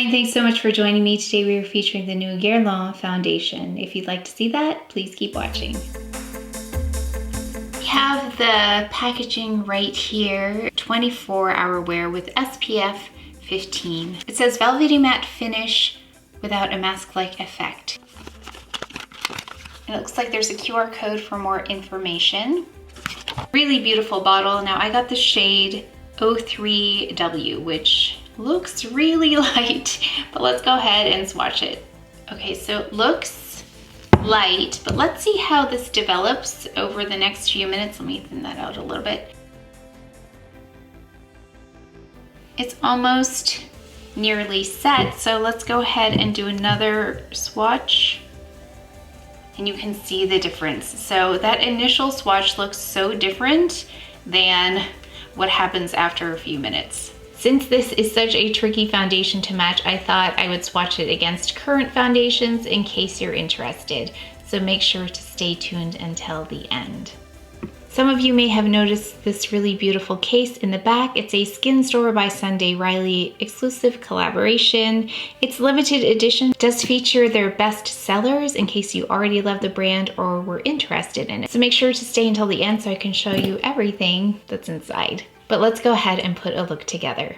and thanks so much for joining me. Today we are featuring the new Guerlain foundation. If you'd like to see that, please keep watching. We have the packaging right here, 24-hour wear with SPF 15. It says velvety matte finish without a mask-like effect. It looks like there's a QR code for more information. Really beautiful bottle. Now I got the shade 03W, which looks really light, but let's go ahead and swatch it. Okay, so it looks light, but let's see how this develops over the next few minutes. Let me thin that out a little bit. It's almost nearly set, so let's go ahead and do another swatch. And you can see the difference. So that initial swatch looks so different than what happens after a few minutes. Since this is such a tricky foundation to match, I thought I would swatch it against current foundations in case you're interested. So make sure to stay tuned until the end. Some of you may have noticed this really beautiful case in the back. It's a Skin Store by Sunday Riley exclusive collaboration. It's limited edition, does feature their best sellers in case you already love the brand or were interested in it. So make sure to stay until the end so I can show you everything that's inside. But let's go ahead and put a look together.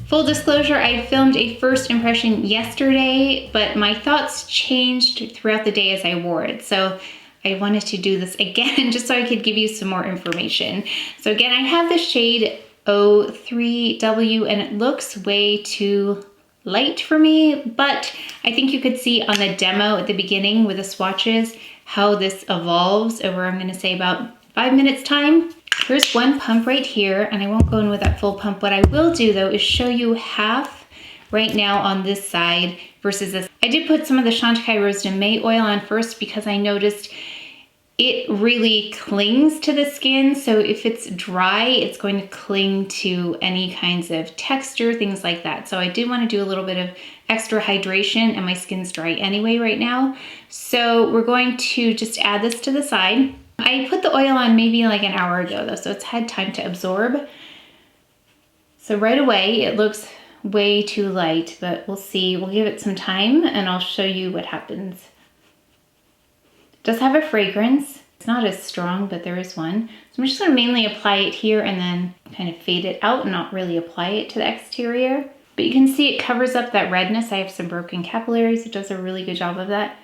Full disclosure, I filmed a first impression yesterday, but my thoughts changed throughout the day as I wore it. So I wanted to do this again just so I could give you some more information. So again, I have the shade 03W and it looks way too light for me, but I think you could see on the demo at the beginning with the swatches how this evolves over, I'm gonna say, about 5 minutes time. Here's one pump right here, and I won't go in with that full pump. What I will do though is show you half right now on this side versus this. I did put some of the Chantecaille Rose de May oil on first because I noticed it really clings to the skin. So if it's dry, it's going to cling to any kinds of texture, things like that. So I did want to do a little bit of extra hydration, and my skin's dry anyway right now. So we're going to just add this to the side. I put the oil on maybe like an hour ago though, so it's had time to absorb. So right away, it looks way too light, but we'll see. We'll give it some time and I'll show you what happens. It does have a fragrance. It's not as strong, but there is one. So I'm just gonna mainly apply it here and then kind of fade it out and not really apply it to the exterior. But you can see it covers up that redness. I have some broken capillaries. It does a really good job of that.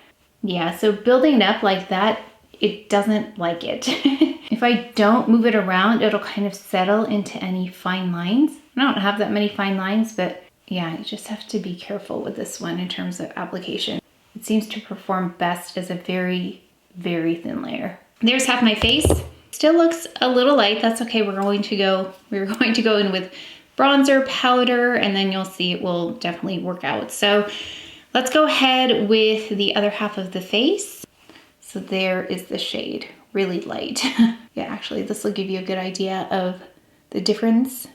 Yeah, so building it up like that, it doesn't like it. If I don't move it around, it'll kind of settle into any fine lines. I don't have that many fine lines, but yeah, you just have to be careful with this one in terms of application. It seems to perform best as a very, very thin layer. There's half my face. Still looks a little light. That's okay. We're going to go in with bronzer, powder, and then you'll see it will definitely work out. So let's go ahead with the other half of the face. So there is the shade, really light. Yeah, actually this will give you a good idea of the difference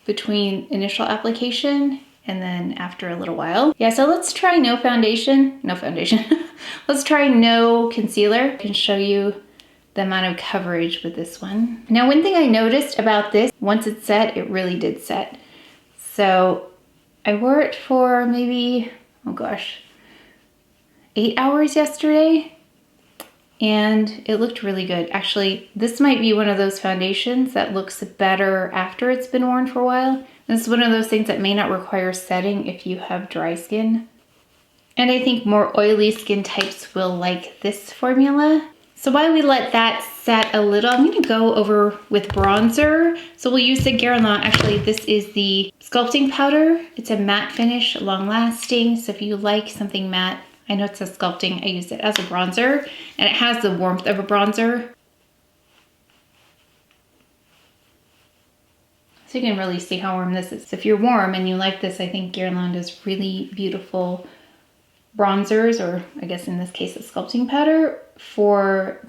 between initial application and then after a little while. Yeah, so let's try no foundation. Let's try no concealer. I can show you the amount of coverage with this one. Now, one thing I noticed about this, once it's set, it really did set. So I wore it for maybe, oh gosh, 8 hours yesterday. And it looked really good. Actually, this might be one of those foundations that looks better after it's been worn for a while. This is one of those things that may not require setting if you have dry skin. And I think more oily skin types will like this formula. So while we let that set a little. I'm gonna go over with bronzer. So we'll use the Guerlain. Actually, this is the sculpting powder. It's a matte finish, long lasting. So if you like something matte, I know it says sculpting, I use it as a bronzer, and it has the warmth of a bronzer. So you can really see how warm this is. So if you're warm and you like this, I think Guerlain does really beautiful bronzers, or I guess in this case, a sculpting powder for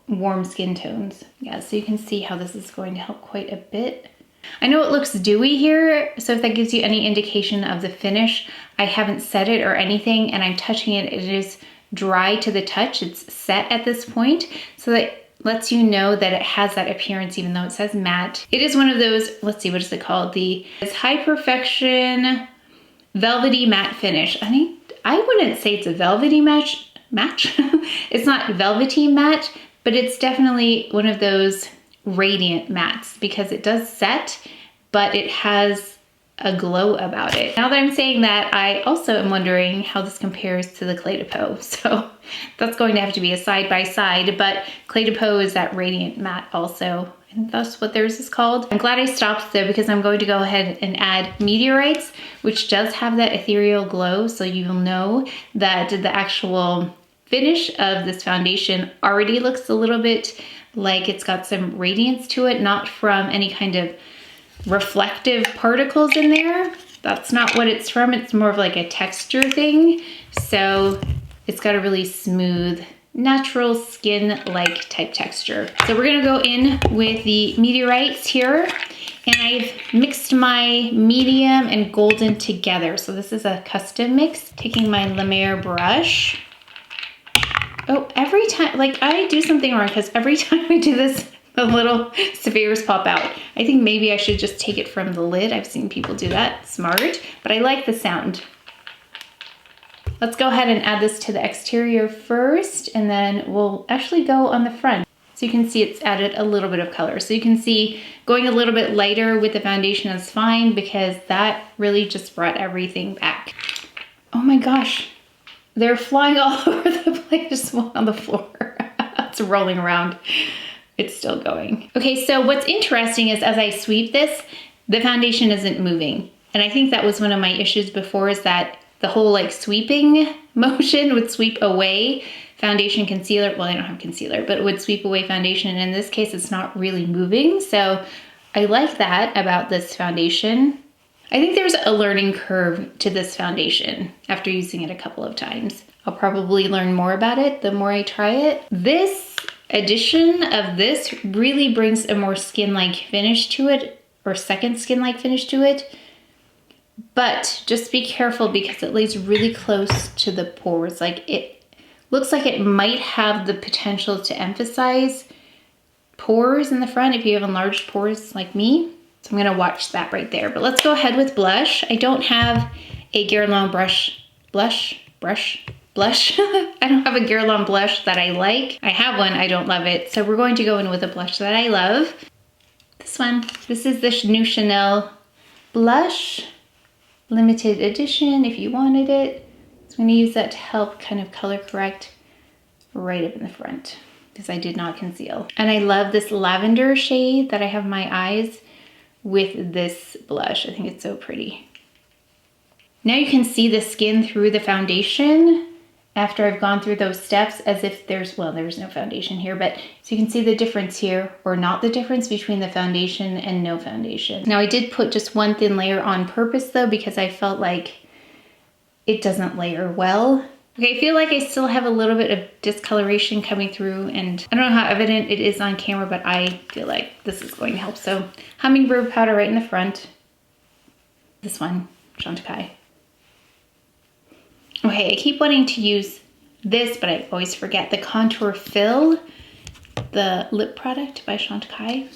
warm skin tones. Yeah, so you can see how this is going to help quite a bit. I know it looks dewy here, so if that gives you any indication of the finish, I haven't set it or anything, and I'm touching it. It is dry to the touch. It's set at this point, so that lets you know that it has that appearance even though it says matte. It is one of those, let's see, what is it called? It's High Perfection Velvety Matte Finish. I wouldn't say it's a velvety match. It's not velvety matte, but it's definitely one of those radiant mattes because it does set, but it has a glow about it. Now that I'm saying that, I also am wondering how this compares to the Clé de Peau. So that's going to have to be a side by side, but Clé de Peau is that radiant matte also. And that's what theirs is called. I'm glad I stopped though, because I'm going to go ahead and add Meteorites, which does have that ethereal glow. So you'll know that the actual finish of this foundation already looks a little bit like it's got some radiance to it, not from any kind of reflective particles in there. That's not what it's from. It's more of like a texture thing. So it's got a really smooth, natural skin-like type texture. So we're gonna go in with the Meteorites here, and I've mixed my medium and golden together. So this is a custom mix. Taking my La Mer brush. Oh, every time, like I do something wrong because every time I do this, the little spheres pop out. I think maybe I should just take it from the lid. I've seen people do that, smart, but I like the sound. Let's go ahead and add this to the exterior first, and then we'll actually go on the front. So you can see it's added a little bit of color. So you can see going a little bit lighter with the foundation is fine because that really just brought everything back. Oh my gosh. They're flying all over the place, one on the floor. It's rolling around. It's still going. Okay, so what's interesting is as I sweep this, the foundation isn't moving. And I think that was one of my issues before, is that the whole like sweeping motion would sweep away foundation concealer. Well, I don't have concealer, but it would sweep away foundation. And in this case, it's not really moving. So I like that about this foundation. I think there's a learning curve to this foundation after using it a couple of times. I'll probably learn more about it the more I try it. This addition of this really brings a more skin-like finish to it, or second skin-like finish to it. But just be careful because it lays really close to the pores. Like it looks like it might have the potential to emphasize pores in the front if you have enlarged pores like me. So I'm gonna watch that right there. But let's go ahead with blush. I don't have a Guerlain blush. I don't have a Guerlain blush that I like. I have one, I don't love it. So we're going to go in with a blush that I love. This one, this is the new Chanel blush, limited edition if you wanted it. So I'm gonna use that to help kind of color correct right up in the front because I did not conceal. And I love this lavender shade that I have in my eyes with this blush. I think it's so pretty. Now you can see the skin through the foundation after I've gone through those steps as if there's no foundation here, but so you can see the difference here, or not the difference between the foundation and no foundation. Now I did put just one thin layer on purpose though, because I felt like it doesn't layer well. Okay, I feel like I still have a little bit of discoloration coming through, and I don't know how evident it is on camera, but I feel like this is going to help. So hummingbird powder right in the front. This one, Chantecaille. Okay, I keep wanting to use this, but I always forget the Contour Fill, the lip product by Chantecaille.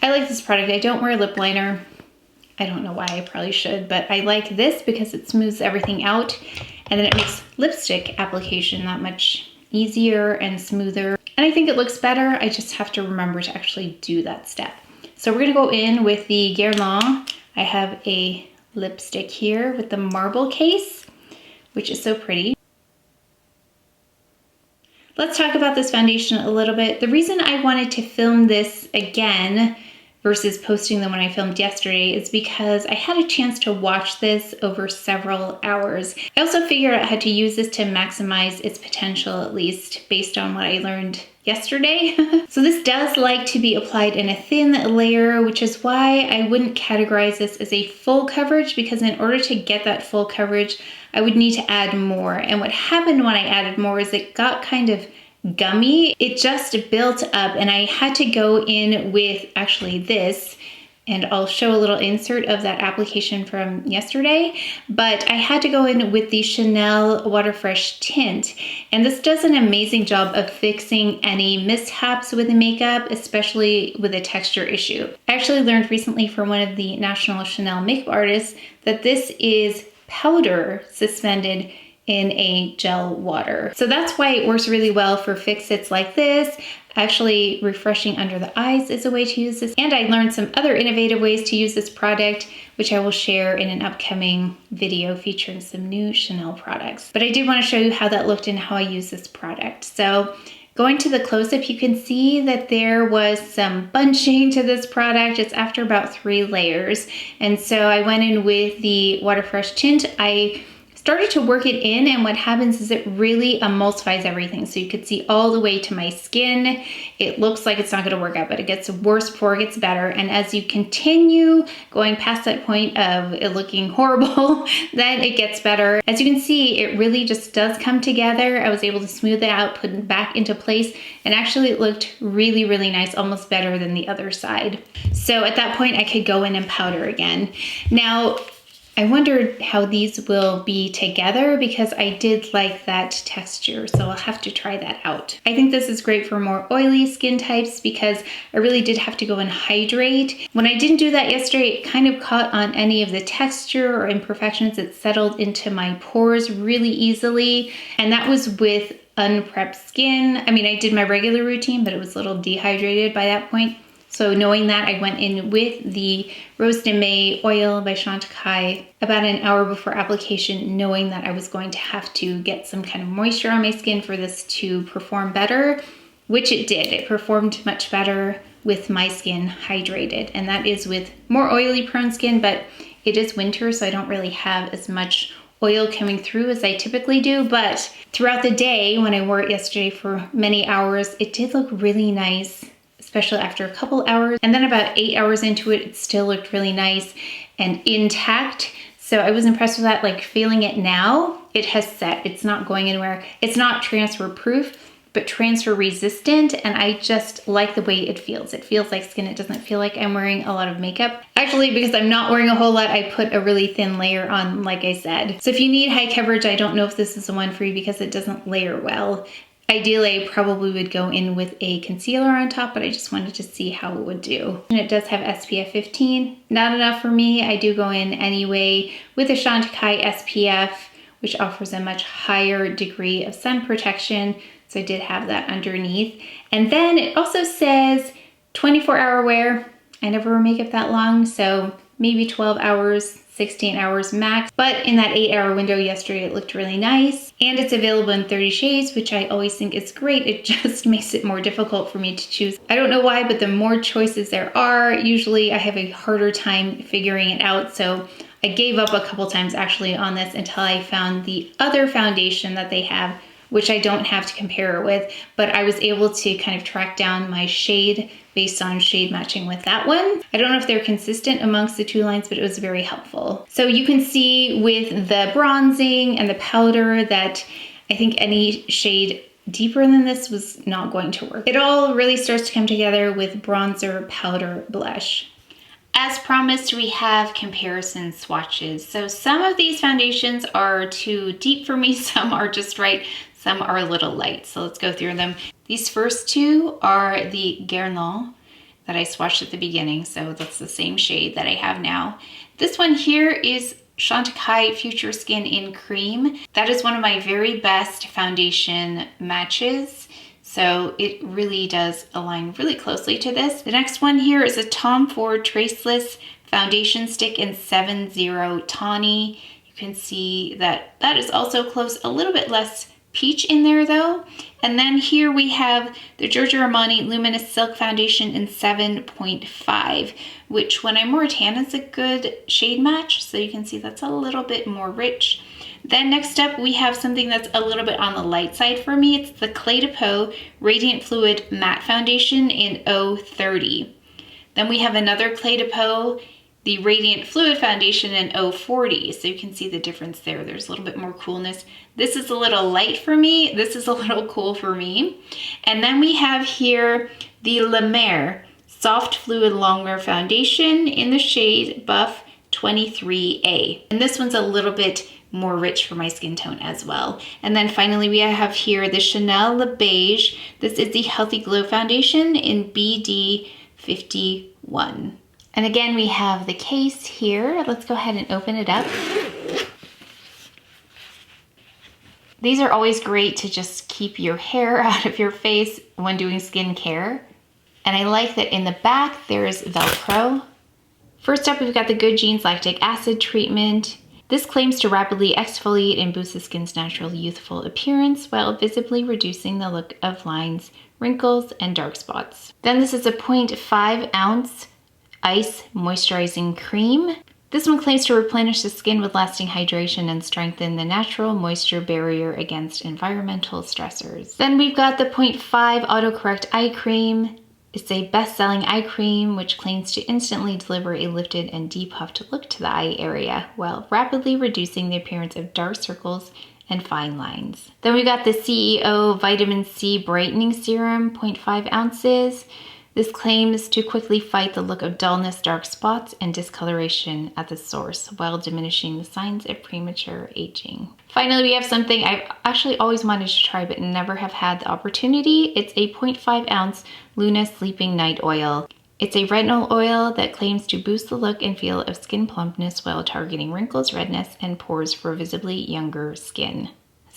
I like this product. I don't wear lip liner. I don't know why, I probably should, but I like this because it smooths everything out, and then it makes lipstick application that much easier and smoother. And I think it looks better. I just have to remember to actually do that step. So we're gonna go in with the Guerlain. I have a lipstick here with the marble case, which is so pretty. let's talk about this foundation a little bit. The reason I wanted to film this again versus posting them when I filmed yesterday is because I had a chance to watch this over several hours. I also figured out how to use this to maximize its potential, at least based on what I learned yesterday. So this does like to be applied in a thin layer, which is why I wouldn't categorize this as a full coverage, because in order to get that full coverage, I would need to add more. And what happened when I added more is it got kind of gummy. It just built up, and I had to go in with actually this, and I'll show a little insert of that application from yesterday, but I had to go in with the Chanel Water Fresh tint, and this does an amazing job of fixing any mishaps with the makeup, especially with a texture issue. I actually learned recently from one of the national Chanel makeup artists that this is powder suspended in a gel water. So that's why it works really well for fix-its like this. Actually, refreshing under the eyes is a way to use this. And I learned some other innovative ways to use this product, which I will share in an upcoming video featuring some new Chanel products. But I did want to show you how that looked and how I use this product. So going to the close-up, you can see that there was some bunching to this product. It's after about 3 layers. And so I went in with the Water Fresh tint. I started to work it in, and what happens is it really emulsifies everything. So you could see all the way to my skin. It looks like it's not going to work out, but it gets worse before it gets better. And as you continue going past that point of it looking horrible, then it gets better. As you can see, it really just does come together. I was able to smooth it out, put it back into place, and actually it looked really, really nice, almost better than the other side. So at that point, I could go in and powder again. Now, I wondered how these will be together because I did like that texture, so I'll have to try that out. I think this is great for more oily skin types because I really did have to go and hydrate. When I didn't do that yesterday, it kind of caught on any of the texture or imperfections. It settled into my pores really easily, and that was with unprepped skin. I mean, I did my regular routine, but it was a little dehydrated by that point. So knowing that, I went in with the Rose de May oil by Chantecaille about an hour before application, knowing that I was going to have to get some kind of moisture on my skin for this to perform better, which it did. It performed much better with my skin hydrated, and that is with more oily prone skin, but it is winter, so I don't really have as much oil coming through as I typically do. But throughout the day, when I wore it yesterday for many hours, it did look really nice, especially after a couple hours. And then about 8 hours into it, it still looked really nice and intact. So I was impressed with that. Like, feeling it now, it has set. It's not going anywhere. It's not transfer proof, but transfer resistant. And I just like the way it feels. It feels like skin. It doesn't feel like I'm wearing a lot of makeup. Actually, because I'm not wearing a whole lot, I put a really thin layer on, like I said. So if you need high coverage, I don't know if this is the one for you because it doesn't layer well. Ideally, I probably would go in with a concealer on top, but I just wanted to see how it would do. And it does have SPF 15. Not enough for me. I do go in anyway with a Chantecaille SPF, which offers a much higher degree of sun protection. So I did have that underneath. And then it also says 24-hour wear. I never wear makeup that long, so maybe 12 hours, 16 hours max. But in that 8-hour window yesterday, it looked really nice. And it's available in 30 shades, which I always think is great. It just makes it more difficult for me to choose. I don't know why, but the more choices there are, usually I have a harder time figuring it out. So I gave up a couple times actually on this until I found the other foundation that they have, which I don't have to compare it with, but I was able to kind of track down my shade based on shade matching with that one. I don't know if they're consistent amongst the two lines, but it was very helpful. So you can see with the bronzing and the powder that I think any shade deeper than this was not going to work. It all really starts to come together with bronzer, powder, blush. As promised, we have comparison swatches. So some of these foundations are too deep for me, some are just right, some are a little light. So let's go through them. These first two are the Guerlain that I swatched at the beginning. So that's the same shade that I have now. This one here is Chantecaille Future Skin in Cream. That is one of my very best foundation matches. So it really does align really closely to this. The next one here is a Tom Ford Traceless Foundation Stick in 70 Tawny. You can see that that is also close, a little bit less peach in there though. And then here we have the Giorgio Armani Luminous Silk Foundation in 7.5, which when I'm more tan is a good shade match. So you can see that's a little bit more rich. Then next up, we have something that's a little bit on the light side for me. It's the Clé de Peau Radiant Fluid Matte Foundation in 030. Then we have another Clé de Peau, the Radiant Fluid Foundation in 040. So you can see the difference there. There's a little bit more coolness. This is a little light for me. This is a little cool for me. And then we have here the La Mer Soft Fluid Longwear Foundation in the shade Buff 23A. And this one's a little bit more rich for my skin tone as well. And then finally we have here the Chanel Le Beige. This is the Healthy Glow Foundation in BD 51. And again, we have the case here. Let's go ahead and open it up. These are always great to just keep your hair out of your face when doing skincare. And I like that in the back, there's Velcro. First up, we've got the Good Genes Lactic Acid Treatment. This claims to rapidly exfoliate and boost the skin's natural youthful appearance while visibly reducing the look of lines, wrinkles, and dark spots. Then this is a 0.5 ounce ice moisturizing cream. This one claims to replenish the skin with lasting hydration and strengthen the natural moisture barrier against environmental stressors. Then we've got the 0.5 autocorrect eye cream. It's a best-selling eye cream which claims to instantly deliver a lifted and depuffed look to the eye area while rapidly reducing the appearance of dark circles and fine lines. Then we got the CEO Vitamin C Brightening Serum, 0.5 ounces. This claims to quickly fight the look of dullness, dark spots, and discoloration at the source while diminishing the signs of premature aging. Finally, we have something I've actually always wanted to try but never have had the opportunity. It's a 0.5 ounce Luna Sleeping Night Oil. It's a retinol oil that claims to boost the look and feel of skin plumpness while targeting wrinkles, redness, and pores for visibly younger skin.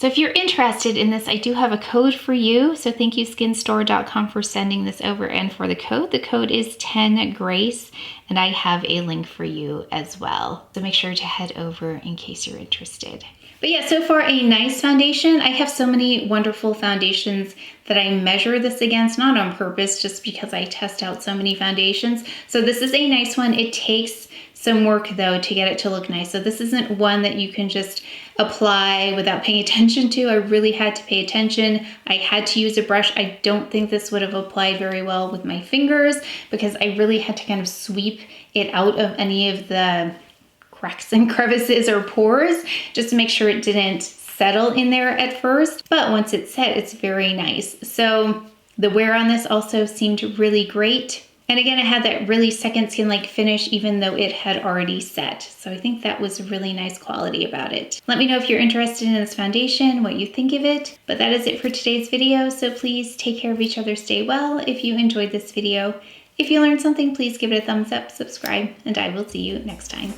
So if you're interested in this, I do have a code for you. So thank you skinstore.com for sending this over and for the code. The code is 10GRACE and I have a link for you as well. So make sure to head over in case you're interested. But yeah, so far a nice foundation. I have so many wonderful foundations that I measure this against, not on purpose, just because I test out so many foundations. So this is a nice one. It takes some work though to get it to look nice. So this isn't one that you can just apply without paying attention to. I really had to pay attention. I had to use a brush. I don't think this would have applied very well with my fingers because I really had to kind of sweep it out of any of the cracks and crevices or pores just to make sure it didn't settle in there at first. But once it's set, it's very nice. So the wear on this also seemed really great. And again, it had that really second skin-like finish even though it had already set. So I think that was a really nice quality about it. Let me know if you're interested in this foundation, what you think of it. But that is it for today's video. So please take care of each other, stay well. If you enjoyed this video, if you learned something, please give it a thumbs up, subscribe, and I will see you next time.